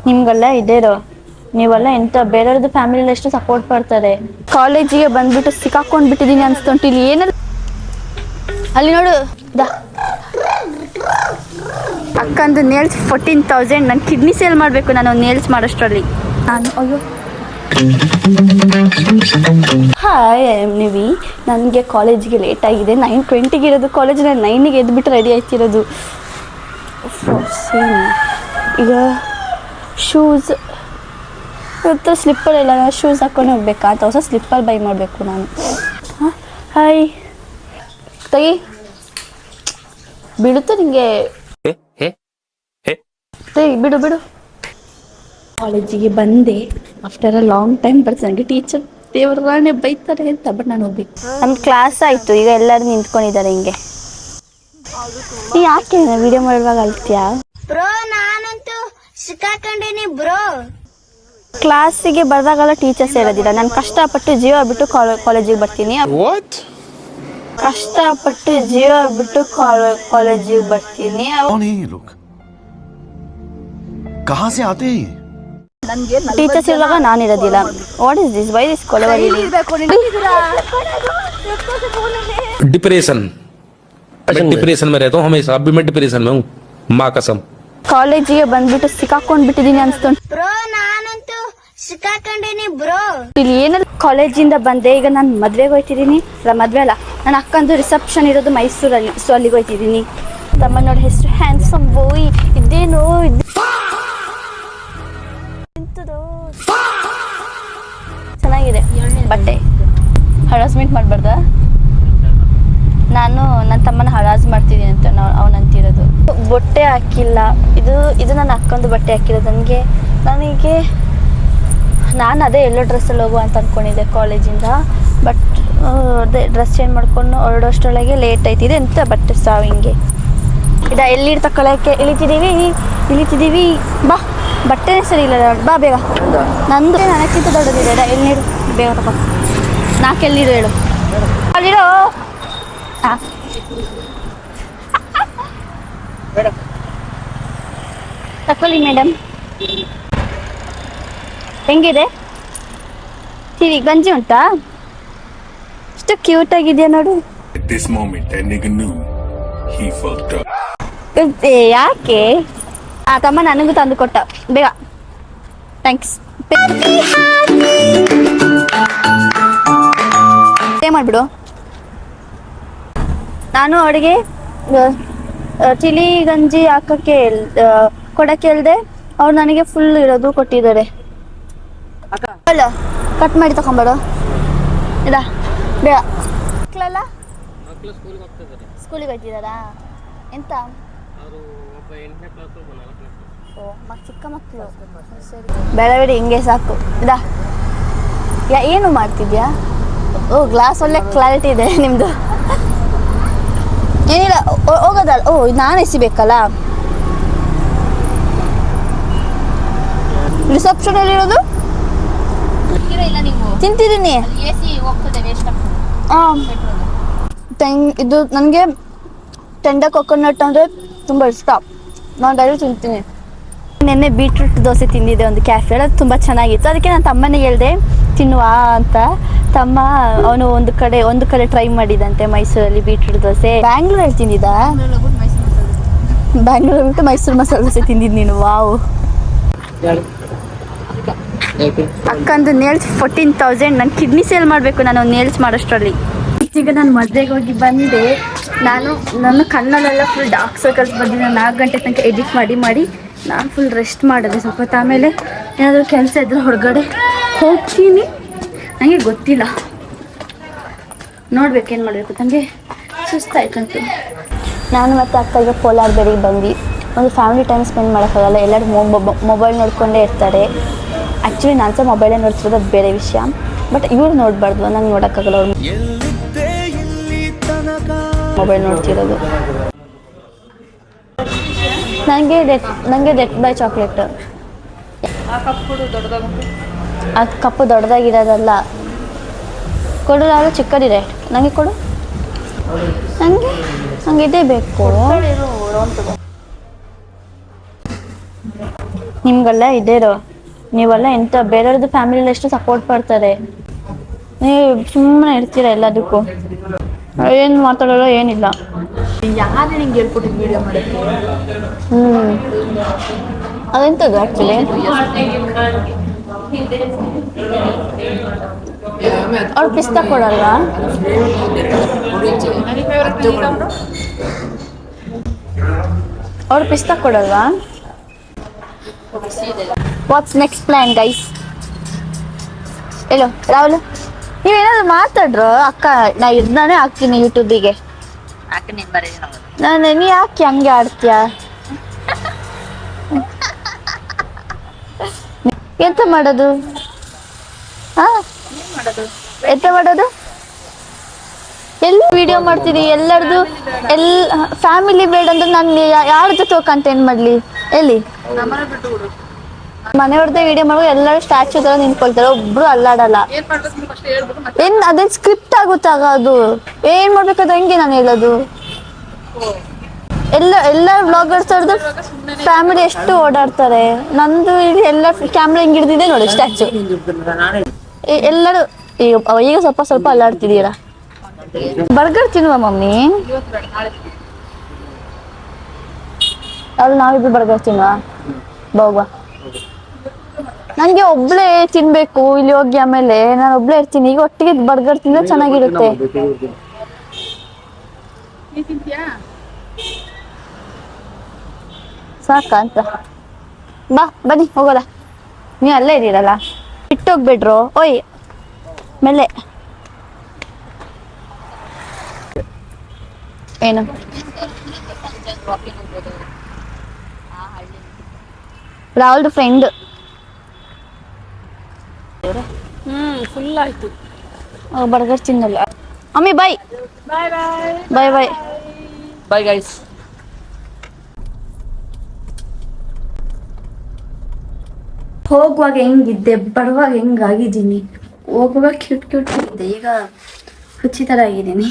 ನಿಮ್ಗೆಲ್ಲ ಇದೇರೋ ನೀವೆಲ್ಲ ಎಂತ ಬೇರೆಯವ್ರದ್ದು ಫ್ಯಾಮಿಲಿ ಎಷ್ಟು ಸಪೋರ್ಟ್ ಮಾಡ್ತಾರೆ. ಕಾಲೇಜಿಗೆ ಬಂದ್ಬಿಟ್ಟು ಸಿಕ್ಕಾಕೊಂಡ್ ಬಿಟ್ಟಿದೀನಿ ಅನ್ಸ್ತುಂಟು ಇಲ್ಲಿ ಏನೆಲ್ಲ. ಅಲ್ಲಿ ನೋಡು ಅಕ್ಕಂದು ನೇಲ್ಸ್ 14,000. ನನ್ನ ಕಿಡ್ನಿ ಸೇಲ್ ಮಾಡಬೇಕು ನಾನು ನೇಲ್ಸ್ ಮಾಡೋಷ್ಟರಲ್ಲಿ. ನಾನು ಅಯ್ಯೋ ಹಾಯ್ ಐ ಆಮ್ ನಿವಿ. ನನಗೆ ಕಾಲೇಜಿಗೆ ಲೇಟ್ ಆಗಿದೆ. 9:20 ಇರೋದು ಕಾಲೇಜ್. ನಾನು 9ಗೆ ಎದ್ಬಿಟ್ಟು ರೆಡಿ ಆಯ್ತಿರೋದು. ಈಗ ಶೂಸ್ ಇವತ್ತು ಸ್ಲಿಪ್ಪರ್ ಇಲ್ಲ. ನಾನು ಶೂಸ್ ಹಾಕ್ಕೊಂಡು ಹೋಗ್ಬೇಕಾ ಅಂತ ಹೊಸ ಸ್ಲಿಪ್ಪರ್ ಬೈ ಮಾಡಬೇಕು ನಾನು. ಹಾಯ್ ತಗಿ ಬಿಡುತ್ತೆ ನಿಂಗೆ. ಬಿಡು ಬಿಡು. ಕಾಲೇಜಿಗೆ ಬಂದೆ after a long time. But ನನಗೆ ಟೀಚರ್ ದೇವರಾಣೆ ಬೈತಾರೆ ಅಂತ. ಬಟ್ ನಾನು ಹೋಗ್ಬೇಕು. ನಮ್ಮ ಕ್ಲಾಸ್ ಆಯಿತು. ಈಗ ಎಲ್ಲರೂ ನಿಂತ್ಕೊಂಡಿದ್ದಾರೆ ಹಿಂಗೆ. ನೀ ಯಾಕೆ ವಿಡಿಯೋ ಮಾಡುವಾಗ ಅಳ್ತೀಯಾ ಬ್ರೋ? ನಾನಂತೂ ಸಿಕ್ಕಾಕೊಂಡಿನಿ ಬ್ರೋ. ಕ್ಲಾಸಿಗೆ ಬರ್ದಾಗಲ್ಲ ಟೀಚರ್ಸ್ ಹೇಳೋದಿಲ್ಲ. ನಾನು ಕಷ್ಟಪಟ್ಟು ಜೀವ ಬಿಟ್ಟು ಕಾಲೇಜಿಗೆ ಬರ್ತೀನಿ. ಕಷ್ಟಪಟ್ಟು ಜೀವ ಬಿಟ್ಟು ಕಾಲೇಜಿಗೆ ಬರ್ತೀನಿ. ಟೀಚರ್ಸ್ ಇರುವಾಗ ನಾನು ಇರೋದಿಲ್ಲ. What is this? Why this kolaveri? Depression में रहता हूँ हमेशा. अभी मैं डिप्रेशन में हूँ माँ कसम. ಕಾಲೇಜಿಗೆ ಬಂದ್ಬಿಟ್ಟು ಸಿಕ್ಕಾಕೊಂಡ್ ಬಿಟ್ಟಿದೀನಿ ಅನ್ಸ್ತುಂಟು ಬ್ರೋ. ನಾನಂತೂ ಸಿಕ್ಕಾಕೊಂಡಿನಿ ಬ್ರೋ. ಇಲ್ಲಿ ಏನಾದ್ರು ಕಾಲೇಜಿಂದ ಬಂದೆ. ಈಗ ನಾನು ಮದ್ವೆಗೆ ಹೋಯ್ತಿದ್ದೀನಿ. ಅಲ್ಲ ಮದ್ವೆ ಅಲ್ಲ, ನನ್ನ ಅಕ್ಕಂದು ರಿಸೆಪ್ಷನ್ ಇರೋದು ಮೈಸೂರಲ್ಲಿ. ಸೊ ಅಲ್ಲಿಗೆ ಹೋಯ್ತಿದ್ದೀನಿ. ತಮ್ಮ ನೋಡಿ ಹೆಸರು ಹ್ಯಾಂಡ್ಸಮ್ ಬಾಯ್. ಇದೇನು ಚೆನ್ನಾಗಿದೆ ಬಟ್ಟೆ. ಹರಾಸ್ಮೆಂಟ್ ಮಾಡಬಾರ್ದ? ನಾನು ನನ್ನ ತಮ್ಮನ ಹರಾಜ್ ಮಾಡ್ತಿದ್ದೀನಿ ಅಂತ ಅವನು ಅಂತಿರೋದು. ಬಟ್ಟೆ ಹಾಕಿಲ್ಲ. ಇದು ನನ್ನ ಅಕ್ಕಂದು ಬಟ್ಟೆ ಹಾಕಿರೋದು. ನನಗೆ ನಾನು ಅದೇ ಎಲ್ಲೋ ಡ್ರೆಸ್ಸಲ್ಲಿ ಹೋಗುವ ಅಂತ ಅಂದ್ಕೊಂಡಿದ್ದೆ ಕಾಲೇಜಿಂದ. ಬಟ್ ಅದೇ ಡ್ರೆಸ್ ಚೇಂಜ್ ಮಾಡ್ಕೊಂಡು ಹೊರಡೋಷ್ಟರೊಳಗೆ ಲೇಟ್ ಆಯ್ತಿದೆ ಅಂತ. ಬಟ್ಟೆ ಸಾವು ಹಿಂಗೆ ಎಲ್ಲಿ ತಗೊಳ್ಳೋಕ್ಕೆ ಇಳಿತಿದ್ದೀವಿ. ಬಾ, ಬಟ್ಟೆನೇ ಸರಿ ಇಲ್ಲ. ಬಾ ಬೇಗ. ನಂದು ನನಕ್ಕಿಂತ ದೊಡ್ಡದಿದೆ. ಎಲ್ಲಿ ನೀಡು ಬೇಗ ತಗೋ. ನಾಕೆಲ್ಲಿಡು ಹೇಳು. ಅಲ್ಲಿರೋ. ಹಾಂ ತಕೊಳ್ಳಿ ಮೇಡಮ್. ಹೆಂಗಿದೆ ಟಿವಿ? ಗಂಜಿ ಉಂಟಾ? ಎಷ್ಟು ಕ್ಯೂಟ್ ಆಗಿದೆಯಾ ನೋಡು. ಯಾಕೆ? ತಮ್ಮ ನನಗೂ ತಂದು ಕೊಟ್ಟ. ಬೇಗ ಥ್ಯಾಂಕ್ಸ್. ಪೇ ಮಾಡಿಬಿಡು. ನಾನು ಅವಳಿಗೆ ತಿಳಿ ಗಂಜಿ ಹಾಕಕ್ಕೆ ಕೊಡಕ್ಕೆ ಹೇಳ್ದೆ. ಅವ್ರು ನನಗೆ ಫುಲ್ ಇರೋದು ಕೊಟ್ಟಿದ್ದಾರೆ. ಅಲ್ಲ ಕಟ್ ಮಾಡಿ ತಗೊಂಬಾರೋ. ಇದ ಬೇಗ. ಮಕ್ಕಳಲ್ಲ ಸ್ಕೂಲಿಗೆ ಹೋಗ್ತಿದ್ದಾರಾ? ಎಂತ? ಓ ಚಿಕ್ಕ ಮಕ್ಕಳು. ಸರಿ ಬೇಡ ಹಿಂಗೆ ಸಾಕು. ಏನು ಮಾಡ್ತಿದ್ಯಾ? ಓ ಗ್ಲಾಸ್ ಒಳ್ಳೆ ಕ್ಲಾರಿಟಿ ಇದೆ ನಿಮ್ಮದು. ಏನಿಲ್ಲ ಹೋಗೋದಲ್ಲ. ಓ ನಾನು ಎಸಿಬೇಕಲ್ಲ. ರಿಸೆಪ್ಷನಲ್ಲಿರೋದು ತಿಂತಿದ್ದೀನಿ. ಹಾಂ ಇದು ನನಗೆ ಟೆಂಡ ಕೊಕೊನಟ್ ಅಂದರೆ ತುಂಬ ಇಷ್ಟ. ನಾನು ಡೈಲಿ ತಿಂತೀನಿ. ನೆನ್ನೆ ಬೀಟ್ರೂಟ್ ದೋಸೆ ತಿಂದಿದ್ದೆ ಒಂದು ಕ್ಯಾಫೆಯಲ್ಲಿ. ಅದು ತುಂಬ ಚೆನ್ನಾಗಿತ್ತು. ಅದಕ್ಕೆ ನಾನು ತಮ್ಮನಿಗೆ ಹೇಳಿದೆ ತಿನ್ನುವ ಅಂತ. ತಮ್ಮ ಅವನು ಒಂದು ಕಡೆ ಟ್ರೈ ಮಾಡಿದಂತೆ ಮೈಸೂರಲ್ಲಿ ಬೀಟ್ರೂಟ್ ದೋಸೆ. ಬ್ಯಾಂಗ್ಳೂರಲ್ಲಿ ತಿಂದಿದ್ದ? ಬ್ಯಾಂಗ್ಳೂರಲ್ಲಿ ಬಿಟ್ಟು ಮೈಸೂರು ಮಸಾಲೆ ದೋಸೆ ತಿಂದಿದ್ದು ನೀನು. ವಾವ್. ಅಕ್ಕಂದು ನೇಲ್ಸ್ 14,000. ನನ್ನ ಕಿಡ್ನಿ ಸೇಲ್ ಮಾಡಬೇಕು ನಾನು ನೇಲ್ಸ್ ಮಾಡೋಷ್ಟರಲ್ಲಿ. ಈಗ ನಾನು ಮದುವೆಗೆ ಹೋಗಿ ಬಂದೆ. ನನ್ನ ಕಣ್ಣಲ್ಲೆಲ್ಲ ಫುಲ್ ಡಾರ್ಕ್ ಸರ್ಕಲ್ಸ್ ಬಂದಿದೆ. 4 ಗಂಟೆ ತನಕ ಎಡಿಟ್ ಮಾಡಿ ನಾನು ಫುಲ್ ರೆಸ್ಟ್ ಮಾಡಿದೆ ಸ್ವಲ್ಪ ಹೊತ್ತು. ಆಮೇಲೆ ಏನಾದರೂ ಕೆಲಸ ಇದ್ದರೆ ಹೊರಗಡೆ ಹೋಗ್ತೀನಿ. ನನಗೆ ಗೊತ್ತಿಲ್ಲ, ನೋಡ್ಬೇಕೇನು ಮಾಡಬೇಕು. ನನಗೆ ಸುಸ್ತಾಯ್ತಂತು. ನಾನು ಮತ್ತು ಅಕ್ಕ ಈಗ ಕೋಲಾರ ಬೇಡಿಗೆ ಬಂದು ಒಂದು ಫ್ಯಾಮಿಲಿ ಟೈಮ್ ಸ್ಪೆಂಡ್ ಮಾಡೋಕ್ಕಾಗಲ್ಲ. ಎಲ್ಲರೂ ಮೊಬೈಲ್ ನೋಡ್ಕೊಂಡೇ ಇರ್ತಾರೆ. ಆ್ಯಕ್ಚುಲಿ ನಾನು ಸಹ ಮೊಬೈಲೇ ನೋಡ್ತಿರೋದು, ಅದು ಬೇರೆ ವಿಷಯ. ಬಟ್ ಇವ್ರು ನೋಡಬಾರ್ದು, ನಂಗೆ ನೋಡೋಕ್ಕಾಗಲ್ಲ. ಅವ್ರು ಮೊಬೈಲ್ ನೋಡ್ತಿರೋದು. ನನಗೆ ಡೆತ್ ಬೈ ಚಾಕ್ಲೇಟ್. ಆ ಕಪ್ಪು ದೊಡ್ಡದಾಗಿರೋದಲ್ಲ. ಕೊಡು, ಯಾರು ಚಿಕ್ಕದಿದೆ. ನನಗೆ ಕೊಡು. ನನಗೆ ಇದೇ ಬೇಕು. ನಿಮ್ಗೆಲ್ಲ ಇದೇರೋ ನೀವೆಲ್ಲ ಎಂತ ಬೇರೆಯವ್ರದ್ದು ಫ್ಯಾಮಿಲಿ ಎಷ್ಟು ಸಪೋರ್ಟ್ ಮಾಡ್ತಾರೆ, ನೀವು ಸುಮ್ಮನೆ ಇರ್ತೀರ ಎಲ್ಲದಕ್ಕೂ, ಏನು ಮಾತಾಡೋಲ್ಲ ಏನಿಲ್ಲ. ಯಾರು ನಿಂಗೆ ಹೇಳ್ಕೊಟ್ಟಿದ್ದು ವಿಡಿಯೋ ಮಾಡೋಕ್ಕೆ? ಅದೆಂತದ್ದು ಆ್ಯಕ್ಚುಲಿ ಅವ್ರು ಪಿಸ್ತಾ ಕೊಡಲ್ವಾ? ಅವ್ರು ಪಿಸ್ತಾ ಕೊಡಲ್ವಾ? What's next plan guys? ಹೇಳು ರಾಹುಲ್, ನೀವೇನಾದ್ರು ಮಾತಾಡ್ರು ಅಕ್ಕ, ನಾ ಇದನ್ನೇ ಹಾಕ್ತೀನಿ ಯೂಟ್ಯೂಬಿಗೆ. ನೀ ಯಾಕೆ ಹಂಗೆ ಆಡ್ತೀಯ? ಎಂತ ಮಾಡೋದು? ಹಾ ಎಂತ ಮಾಡೋದು? ಎಲ್ಲಿ ವಿಡಿಯೋ ಮಾಡ್ತೀರಿ ಎಲ್ಲರದು? ಫ್ಯಾಮಿಲಿ ಬೇಡ ಅಂದ್ರೆ ನಾನು ಯಾರ ಜೊತೆ ಹೋಗಂತ ಏನ್ ಮಾಡ್ಲಿ? ಎಲ್ಲಿ ಮನೆಯವ್ರದ್ದೇ ವಿಡಿಯೋ ಮಾಡುವ, ಎಲ್ಲರೂ ಸ್ಟ್ಯಾಚ್ಯೂ ತರ ನಿಂತ್ಕೊಳ್ತಾರೆ, ಒಬ್ರು ಅಲ್ಲಾಡಲ್ಲ. ಏನ್ ಅದೇನ್ ಸ್ಕ್ರಿಪ್ಟ್ ಆಗುತ್ತಾಗ? ಅದು ಏನ್ ಮಾಡ್ಬೇಕಾದ್ರೆ ಹೆಂಗೆ ನಾನು ಹೇಳೋದು? ಎಲ್ಲ ವ್ಲಾಗರ್ಸ್ ಅವ್ರದ್ದು ಫ್ಯಾಮಿಲಿ ಎಷ್ಟು ಓಡಾಡ್ತಾರೆ, ನಂದು ಇಲ್ಲಿ ಎಲ್ಲ ಕ್ಯಾಮ್ರಾ ಹಿಂಗ್ ಹಿಡ್ದಿದೆ ನೋಡಿ ಸ್ಟ್ಯಾಚ್ಯೂ. ಎಲ್ಲರೂ ಈಗ ಸ್ವಲ್ಪ ಸ್ವಲ್ಪ ಅಲ್ಲಾಡ್ತಿದ್ದೀರಾ. ಬರ್ಗರ್ ತಿನ್ನುವ ಮಮ್ಮಿ? ಅಲ್ಲಿ ನಾವಿಬ್ರು ಬರ್ಗರ್ ತಿನ್ನುವ ಬಾಬಾ. ನಂಗೆ ಒಬ್ಳೆ ತಿನ್ಬೇಕು ಇಲ್ಲಿ ಹೋಗಿ, ಆಮೇಲೆ ನಾನು ಒಬ್ಳೆ ಇರ್ತೀನಿ. ಈಗ ಒಟ್ಟಿಗೆ ಬರ್ಗರ್ ತಿಂದ್ರೆ ಚೆನ್ನಾಗಿರುತ್ತೆ. ಸಾಕ ಅಂತ ಬನ್ನಿ ಹೋಗೋದ. ನೀವು ಅಲ್ಲೇ ಇದ್ದೀರಲ್ಲ, ಬಿಟ್ಟೋಗ್ಬಿಡ್ರು. ಓಯ್ ಮೇಲೆ ಏನು ರಾಹುಲ್ದು ಫ್ರೆಂಡ್. ಫುಲ್ ಆಯ್ತು. ಬರ್ಗರ್ ತಿನ್ನಲ್ಲ ಅಮ್ಮಿ. Bye bye bye bye bye. Bye guys. ಹೋಗುವಾಗ ಹೆಂಗಿದ್ದೆ, ಬರುವಾಗ ಹೆಂಗಾಗಿದ್ದೀನಿ. ಹೋಗುವಾಗ ಕ್ಯೂಟ್ ಕ್ಯೂಟ್ ಇದ್ದೆ, ಈಗ ಹುಚ್ಚಿ ಥರ ಆಗಿದ್ದೀನಿ.